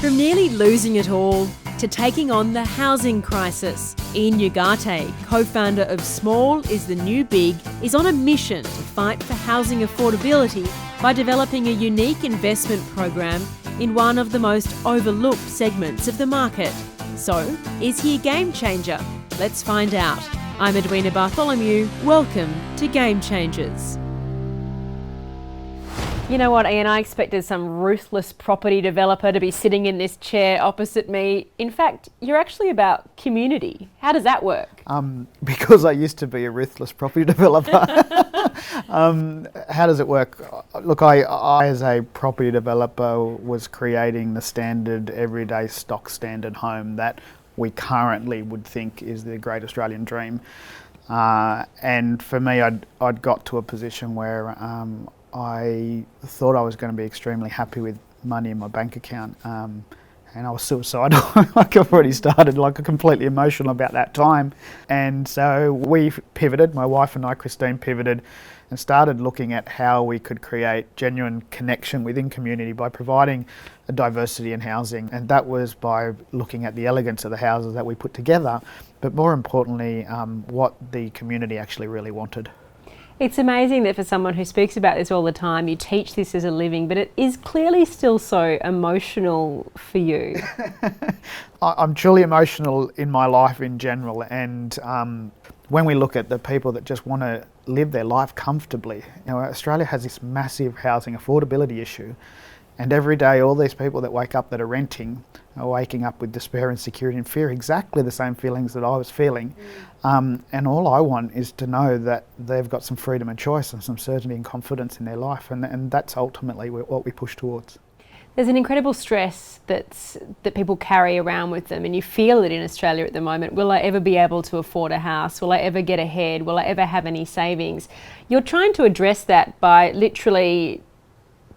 From nearly losing it all to taking on the housing crisis, Ian Ugarte, co-founder of Small is the New Big, is on a mission to fight for housing affordability by developing a unique investment program in one of the most overlooked segments of the market. So, is he a game changer? Let's find out. I'm Edwina Bartholomew. Welcome to Game Changers. You know what, Ian, I expected some ruthless property developer to be sitting in this chair opposite me. In fact, you're actually about community. How does that work? Because I used to be a ruthless property developer. How does it work? Look, I as a property developer was creating the standard, everyday stock standard home that we currently would think is the great Australian dream. And for me, I'd got to a position where I thought I was going to be extremely happy with money in my bank account, and I was suicidal. Like I've already started, like completely emotional about that time. And so we pivoted, my wife and I, Christine, pivoted and started looking at how we could create genuine connection within community by providing a diversity in housing. And that was by looking at the elegance of the houses that we put together, but more importantly, what the community actually really wanted. It's amazing that for someone who speaks about this all the time, you teach this as a living, but it is clearly still so emotional for you. I'm truly emotional in my life in general, and when we look at the people that just want to live their life comfortably, you know, Australia has this massive housing affordability issue, and every day all these people that wake up that are renting are waking up with despair, insecurity and fear, exactly the same feelings that I was feeling. And all I want is to know that they've got some freedom and choice and some certainty and confidence in their life, and that's ultimately what we push towards. There's an incredible stress that people carry around with them, and you feel it in Australia at the moment. Will I ever be able to afford a house? Will I ever get ahead? Will I ever have any savings? You're trying to address that by literally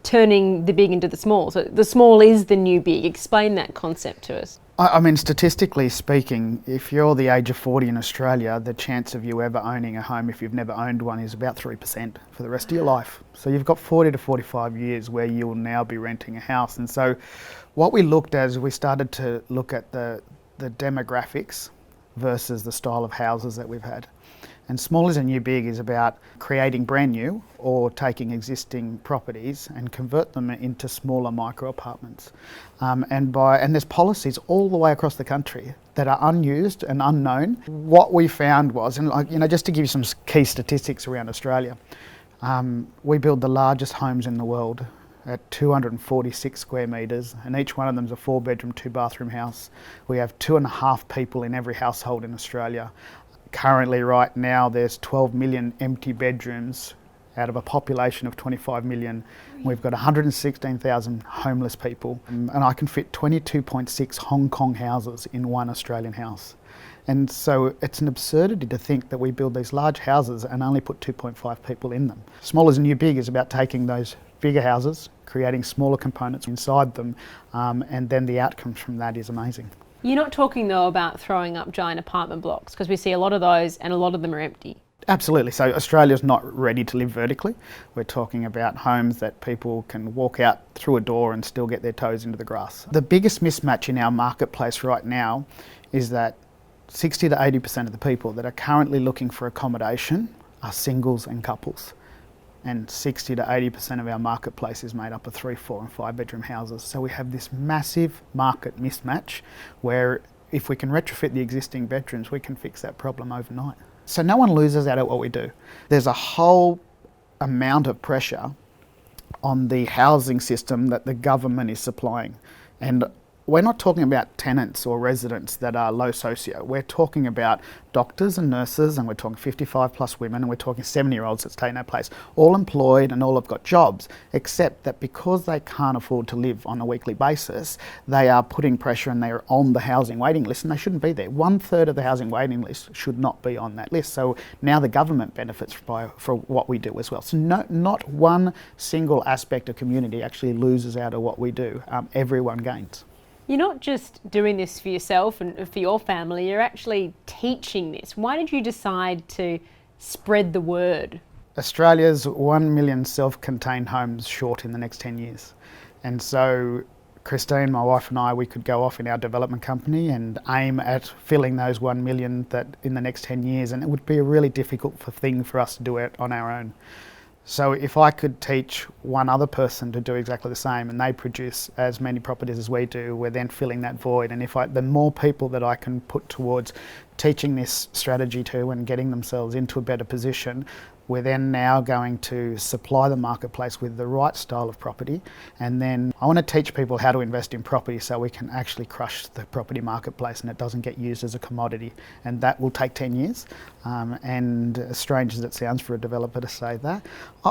turning the big into the small. So the small is the new big. Explain that concept to us. I mean, statistically speaking, if you're the age of 40 in Australia, the chance of you ever owning a home, if you've never owned one, is about 3% for the rest of your life. So you've got 40 to 45 years where you will now be renting a house. And so what we looked at is we started to look at the demographics versus the style of houses that we've had. And Small is a New Big is about creating brand new or taking existing properties and convert them into smaller micro apartments. And there's policies all the way across the country that are unused and unknown. What we found was, and just to give you some key statistics around Australia, we build the largest homes in the world at 246 square metres, and each one of them is a 4-bedroom, 2-bathroom house. We have 2.5 people in every household in Australia. Currently, right now, there's 12 million empty bedrooms out of a population of 25 million. We've got 116,000 homeless people, and I can fit 22.6 Hong Kong houses in one Australian house. And so it's an absurdity to think that we build these large houses and only put 2.5 people in them. Small is New Big is about taking those bigger houses, creating smaller components inside them, and then the outcomes from that is amazing. You're not talking though about throwing up giant apartment blocks, because we see a lot of those and a lot of them are empty. Absolutely. So Australia's not ready to live vertically. We're talking about homes that people can walk out through a door and still get their toes into the grass. The biggest mismatch in our marketplace right now is that 60 to 80% of the people that are currently looking for accommodation are singles and couples. And 60 to 80% of our marketplace is made up of 3, 4 and 5-bedroom houses. So we have this massive market mismatch where if we can retrofit the existing bedrooms, we can fix that problem overnight. So no one loses out at what we do. There's a whole amount of pressure on the housing system that the government is supplying. And we're not talking about tenants or residents that are low socio. We're talking about doctors and nurses, and we're talking 55 plus women, and we're talking 70-year-olds that's taking their place, all employed and all have got jobs, except that because they can't afford to live on a weekly basis, they are putting pressure and they're on the housing waiting list, and they shouldn't be there. 1/3 of the housing waiting list should not be on that list. So now the government benefits for what we do as well. So not one single aspect of community actually loses out of what we do. Everyone gains. You're not just doing this for yourself and for your family, you're actually teaching this. Why did you decide to spread the word? Australia's 1 million self-contained homes short in the next 10 years. And so Christine, my wife and I, we could go off in our development company and aim at filling those 1 million that in the next 10 years, and it would be a really difficult thing for us to do it on our own. So if I could teach one other person to do exactly the same and they produce as many properties as we do, we're then filling that void. And the more people that I can put towards teaching this strategy to and getting themselves into a better position, we're then now going to supply the marketplace with the right style of property. And then I want to teach people how to invest in property so we can actually crush the property marketplace and it doesn't get used as a commodity. And that will take 10 years. And as strange as it sounds for a developer to say that,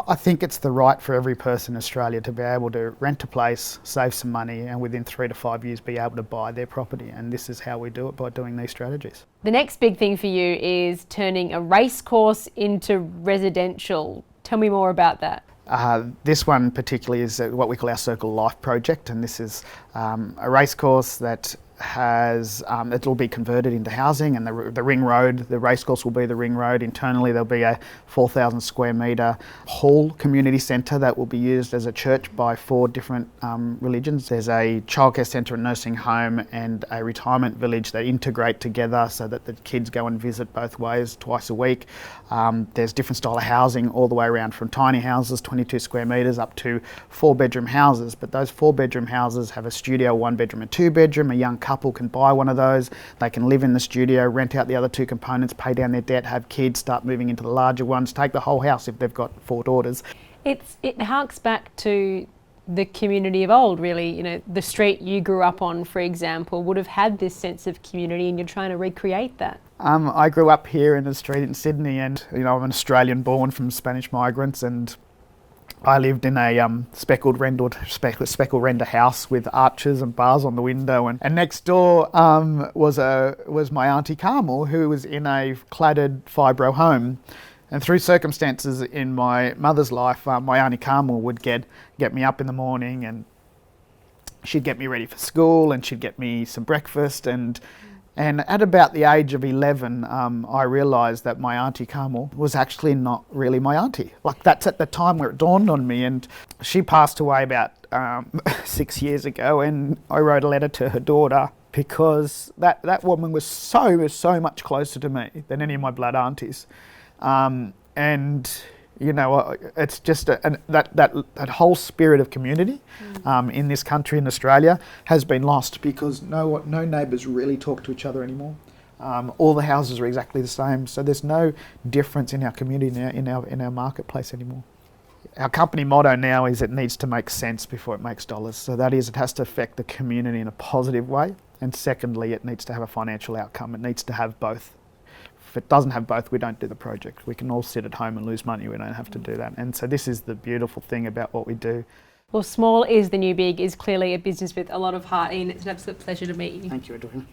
I think it's the right for every person in Australia to be able to rent a place, save some money, and within 3 to 5 years be able to buy their property. And this is how we do it, by doing these strategies. The next big thing for you is turning a racecourse into residential. Tell me more about that. This one particularly is what we call our Circle Life project, and this is a racecourse that it'll be converted into housing, and the ring road, the racecourse will be the ring road. Internally there'll be a 4,000 square metre hall community centre that will be used as a church by 4 different religions. There's a childcare centre and nursing home and a retirement village that integrate together so that the kids go and visit both ways twice a week. There's different style of housing all the way around, from tiny houses, 22 square metres, up to 4-bedroom houses. But those 4-bedroom houses have a studio, 1-bedroom and 2-bedroom. A young couple can buy one of those. They can live in the studio, rent out the other 2 components, pay down their debt, have kids, start moving into the larger ones, take the whole house if they've got 4 daughters. It harks back to the community of old, really. You know, the street you grew up on, for example, would have had this sense of community, and you're trying to recreate that. I grew up here in the street in Sydney, and I'm an Australian born from Spanish migrants, and I lived in a speckled render house with arches and bars on the window, and next door was my auntie Carmel, who was in a cladded fibro home. And through circumstances in my mother's life, my auntie Carmel would get me up in the morning, and she'd get me ready for school, and she'd get me some breakfast. And at about the age of 11, I realised that my auntie Carmel was actually not really my auntie. Like, that's at the time where it dawned on me. And she passed away about 6 years ago, and I wrote a letter to her daughter, because that woman was so much closer to me than any of my blood aunties. And you know, it's just that whole spirit of community in this country, in Australia, has been lost, because no neighbours really talk to each other anymore. All the houses are exactly the same, so there's no difference in our community, in our marketplace anymore. Our company motto now is it needs to make sense before it makes dollars. So that is, it has to affect the community in a positive way, and secondly, it needs to have a financial outcome. It needs to have both. If it doesn't have both, we don't do the project. We can all sit at home and lose money. We don't have to do that. And so this is the beautiful thing about what we do. Well, Small is the New Big is clearly a business with a lot of heart, and it's an absolute pleasure to meet you. Thank you, Edwina.